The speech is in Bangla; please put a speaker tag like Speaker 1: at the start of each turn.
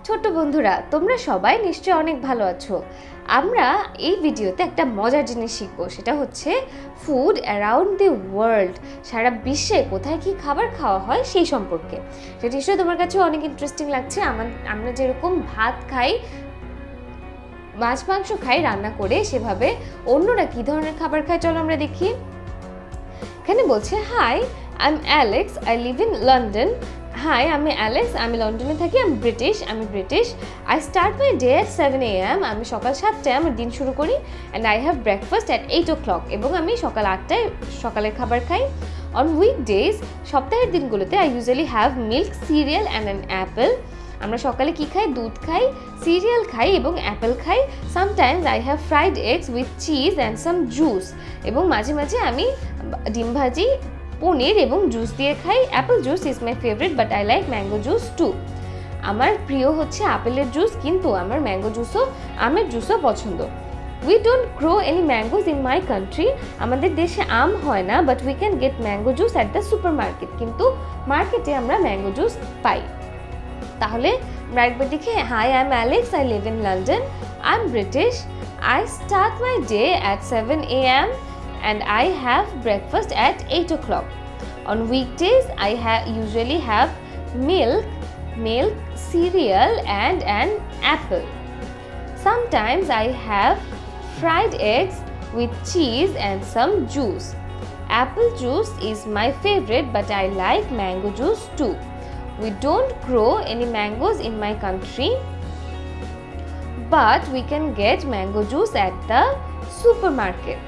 Speaker 1: ছোট্ট বন্ধুরা, তোমরা সবাই নিশ্চয়ই অনেক ভালো আছো। আমরা এই ভিডিওতে একটা মজার জিনিস শিখব, সেটা হচ্ছে ফুড অ্যারাউন্ড দি ওয়ার্ল্ড। সারা বিশ্বে কোথায় কি খাবার খাওয়া হয় সেই সম্পর্কে। সেটা নিশ্চয়ই তোমার কাছে অনেক ইন্টারেস্টিং লাগছে। আমরা যেরকম ভাত খাই, মাছ মাংস খাই রান্না করে, সেভাবে অন্যরা কি ধরনের খাবার খায় চলো আমরা দেখি। এখানে বলছে, hi I am Alex, I live in London. Hi, আমি অ্যালেক্স, আমি লন্ডনে থাকি, আমি British. I start my day at 7 AM, আমি সকাল 7টায় আমার দিন শুরু করি। And I have breakfast at 8 o'clock, এবং আমি সকাল 8টায় সকালের খাবার খাই। অন উইকডেজ, সপ্তাহের দিনগুলোতে I usually have milk, serial and an Apple. আমরা সকালে কি খাই? দুধ খাই, সিরিয়াল খাই এবং অ্যাপেল খাই। Sometimes I have fried eggs with cheese and some juice, এবং মাঝে মাঝে আমি ডিম ভাজি, পনির এবং জুস দিয়ে খাই। Apple juice is my favourite, but I like mango juice too. আমার প্রিয় হচ্ছে আপেলের জুস, কিন্তু আমার আমের জুসও পছন্দ। We don't grow any mangoes in my country, আমাদের দেশে আম হয় না, but we can get mango juice at the super market, কিন্তু মার্কেটে আমরা ম্যাঙ্গো জুস পাই। তাহলে আমরা একবার দেখি, high I am Alex, I live in London, I am British, I start my day at 7 AM and I have breakfast at 8 o'clock. On weekdays, I usually have milk, cereal and an apple. Sometimes I have fried eggs with cheese and some juice. Apple juice is my favorite, but I like mango juice too. We don't grow any mangoes in my country, but we can get mango juice at the supermarket.